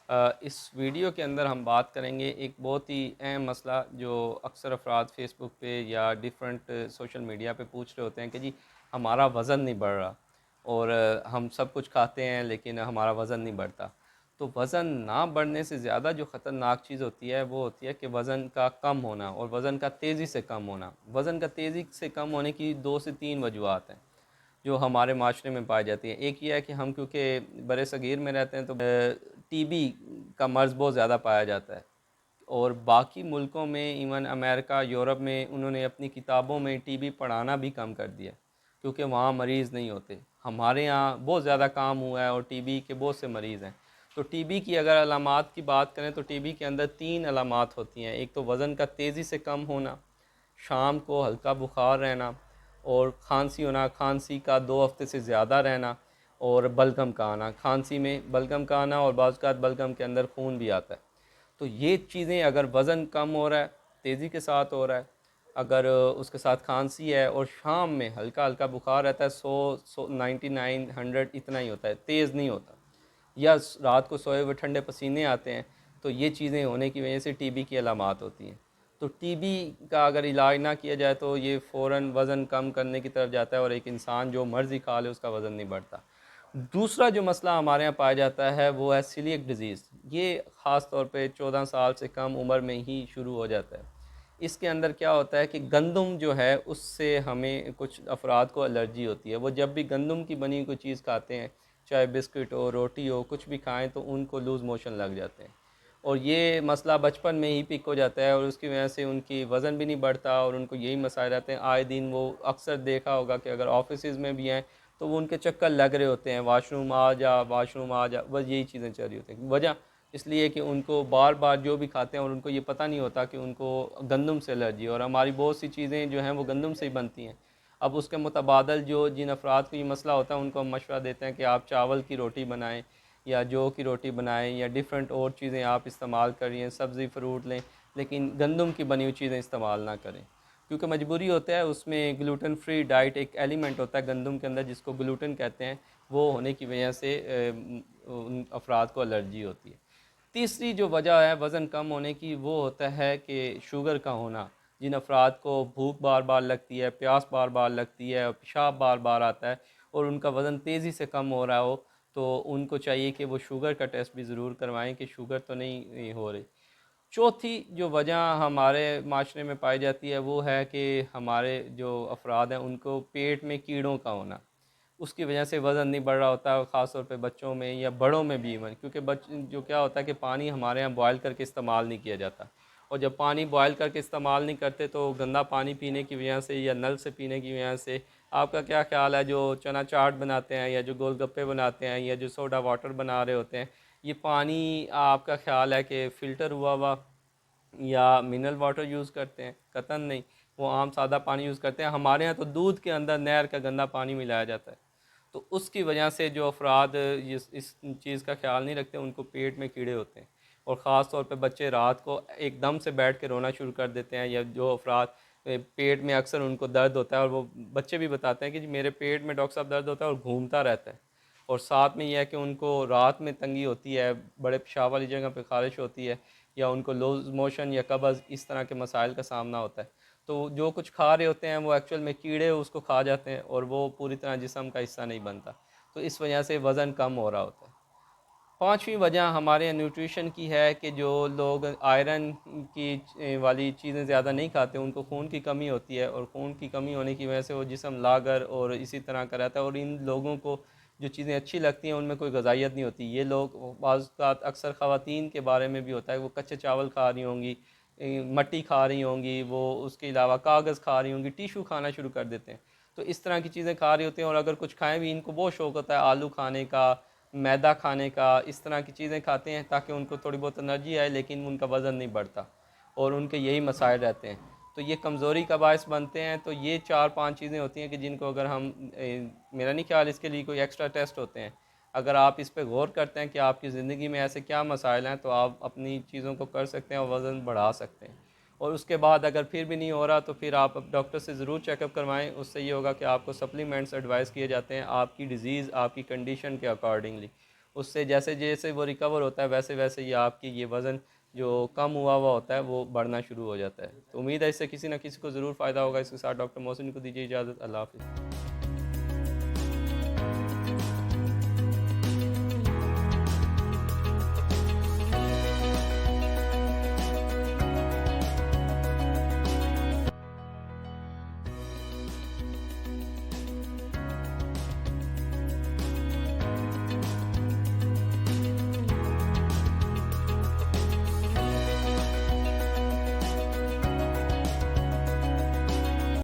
इस वीडियो के अंदर हम बात करेंगे एक बहुत ही अहम मसला जो अक्सर अफराद फेसबुक पे या डिफरेंट सोशल मीडिया पे पूछ रहे होते हैं कि जी हमारा वज़न नहीं बढ़ रहा और हम सब कुछ खाते हैं लेकिन हमारा वज़न नहीं बढ़ता। तो वज़न ना बढ़ने से ज़्यादा जो ख़तरनाक चीज़ होती है वो होती है कि वज़न का कम होना और वज़न का तेज़ी से कम होना। वज़न का तेज़ी से कम होने की 2 से 3 वजूहत हैं जो हमारे माशरे में पाई जाती हैं। एक ये है कि हम क्योंकि बड़े सग़ीर में रहते हैं तो टीबी का मर्ज़ बहुत ज़्यादा पाया जाता है और बाकी मुल्कों में इवन अमेरिका, यूरोप में उन्होंने अपनी किताबों में टीबी पढ़ाना भी कम कर दिया क्योंकि वहाँ मरीज़ नहीं होते। हमारे यहाँ बहुत ज़्यादा काम हुआ है और टीबी के बहुत से मरीज़ हैं। तो टीबी की अगर अलामात की बात करें तो टीबी के अंदर 3 अलामात होती हैं। एक तो वज़न का तेज़ी से कम होना, शाम को हल्का बुखार रहना और खांसी होना, खांसी का 2 हफ्ते से ज़्यादा रहना और बलगम का आना। खांसी में बलगम का आना और बाज़ औक़ात बलगम के अंदर खून भी आता है। तो ये चीज़ें अगर वज़न कम हो रहा है, तेज़ी के साथ हो रहा है, अगर उसके साथ खांसी है और शाम में हल्का हल्का बुखार रहता है, 99 100 इतना ही होता है, तेज़ नहीं होता, या रात को सोए हुए ठंडे पसीने आते हैं, तो ये चीज़ें होने की वजह से टीबी की अलामात होती हैं। तो टीबी का अगर इलाज ना किया जाए तो ये फ़ौरन वज़न कम करने की तरफ जाता है और एक इंसान जो मर्ज़ी खा ले उसका वज़न नहीं बढ़ता। दूसरा जो मसला हमारे यहाँ पाया जाता है वो है सीलिएक डिज़ीज़। ये ख़ास तौर पे 14 साल से कम उम्र में ही शुरू हो जाता है। इसके अंदर क्या होता है कि गंदम जो है उससे हमें कुछ अफ़राद को एलर्जी होती है। वो जब भी गंदम की बनी हुई कोई चीज़ खाते हैं, चाहे बिस्किट हो, रोटी हो, कुछ भी खाएँ तो उनको लूज़ मोशन लग जाते हैं। और ये मसला बचपन में ही पिक हो जाता है और उसकी वजह से उनकी वज़न भी नहीं बढ़ता और उनको यही मसाइल रहते हैं। आए दिन वो अक्सर देखा होगा कि अगर ऑफ़िसेज़ में भी हैं तो वो उनके चक्कर लग रहे होते हैं, वॉशरूम आ जा, बस यही चीज़ें चल रही होती हैं। वजह इसलिए कि उनको बार बार जो भी खाते हैं और उनको ये पता नहीं होता कि उनको गंदम से एलर्जी है और हमारी बहुत सी चीज़ें जो हैं वो गंदम से ही बनती हैं। अब उसके मुतबादल जो जिन अफराद को ये मसला होता है उनको हम मशवरा देते हैं कि आप चावल की रोटी बनाएं या जौ की रोटी बनाएं या डिफरेंट और चीज़ें आप इस्तेमाल करिए, सब्ज़ी फ़्रूट लें, लेकिन गंदम की बनी हुई चीज़ें इस्तेमाल ना करें क्योंकि मजबूरी होता है। उसमें ग्लूटेन फ्री डाइट एक एलिमेंट होता है गंदम के अंदर जिसको ग्लूटेन कहते हैं, वो होने की वजह से उन अफराद को एलर्जी होती है। तीसरी जो वजह है वज़न कम होने की वो होता है कि शुगर का होना। जिन अफराद को भूख बार बार लगती है, प्यास बार बार लगती है और पेशाब बार बार आता है और उनका वज़न तेज़ी से कम हो रहा हो तो उनको चाहिए कि वो शुगर का टेस्ट भी ज़रूर करवाएं कि शुगर तो नहीं हो रही। चौथी जो वजह हमारे माशरे में पाई जाती है वो है कि हमारे जो अफराद हैं उनको पेट में कीड़ों का होना, उसकी वजह से वज़न नहीं बढ़ रहा होता है, ख़ास तौर पे बच्चों में या बड़ों में भी इवन, क्योंकि जो क्या होता है कि पानी हमारे यहाँ बॉयल करके इस्तेमाल नहीं किया जाता और जब पानी बॉयल करके इस्तेमाल नहीं करते तो गंदा पानी पीने की वजह से या नल से पीने की वजह से आपका क्या ख्याल है जो चना चाट बनाते हैं या जो गोलगप्पे बनाते हैं या जो सोडा वाटर बना रहे होते हैं, ये पानी आपका ख्याल है कि फ़िल्टर हुआ हुआ या मिनरल वाटर यूज़ करते हैं? कतई नहीं, वो आम सादा पानी यूज़ करते हैं। हमारे यहाँ तो दूध के अंदर नहर का गंदा पानी मिलाया जाता है। तो उसकी वजह से जो अफराद इस चीज़ का ख्याल नहीं रखते उनको पेट में कीड़े होते हैं और ख़ास तौर पे बच्चे रात को एकदम से बैठ के रोना शुरू कर देते हैं, या जो अफराद पेट में अक्सर उनको दर्द होता है और वो बच्चे भी बताते हैं कि जी मेरे पेट में डॉक्टर साहब दर्द होता है और घूमता रहता है। और साथ में यह है कि उनको रात में तंगी होती है, बड़े पेशाब वाली जगह पे ख़ारिश होती है या उनको लूज़ मोशन या कब्ज़ इस तरह के मसाइल का सामना होता है। तो जो कुछ खा रहे होते हैं वो एक्चुअल में कीड़े उसको खा जाते हैं और वो पूरी तरह जिस्म का हिस्सा नहीं बनता। तो इस वजह से वज़न कम हो रहा होता है। पाँचवीं वजह हमारे न्यूट्रिशन की है कि जो लोग आयरन की वाली चीज़ें ज़्यादा नहीं खाते उनको खून की कमी होती है और खून की कमी होने की वजह से वो जिस्म लागर और इसी तरह का रहता है और इन लोगों को जो चीज़ें अच्छी लगती हैं उनमें कोई ग़िज़ाइयत नहीं होती। ये लोग बाज़ औक़ात अक्सर ख़वातीन के बारे में भी होता है, वो कच्चे चावल खा रही होंगी, मट्टी खा रही होंगी, वो उसके अलावा कागज़ खा रही होंगी, टिशू खाना शुरू कर देते हैं। तो इस तरह की चीज़ें खा रही होती हैं और अगर कुछ खाएँ भी इनको बहुत शौक़ होता है आलू खाने का, मैदा खाने का, इस तरह की चीज़ें खाते हैं ताकि उनको थोड़ी बहुत एनर्जी आए लेकिन उनका वज़न नहीं बढ़ता और उनके यही मसाइल रहते हैं। तो ये कमज़ोरी का बायस बनते हैं। तो ये 4-5 चीज़ें होती हैं कि जिनको अगर हम मेरा नहीं ख्याल इसके लिए कोई एक्स्ट्रा टेस्ट होते हैं। अगर आप इस पे गौर करते हैं कि आपकी ज़िंदगी में ऐसे क्या मसाइल हैं तो आप अपनी चीज़ों को कर सकते हैं और वज़न बढ़ा सकते हैं। और उसके बाद अगर फिर भी नहीं हो रहा तो फिर आप डॉक्टर से ज़रूर चेकअप करवाएं। उससे ये होगा कि आपको सप्लीमेंट्स एडवाइस किए जाते हैं आपकी डिज़ीज़, आपकी कंडीशन के अकॉर्डिंगली। उससे जैसे जैसे वो रिकवर होता है वैसे वैसे ये आपकी ये वज़न जो कम हुआ हुआ होता है वो बढ़ना शुरू हो जाता है। तो उम्मीद है इससे किसी न किसी को ज़रूर फ़ायदा होगा। इसके साथ डॉक्टर मोहसिन को दीजिए इजाज़त। अल्लाह हाफ़िज़।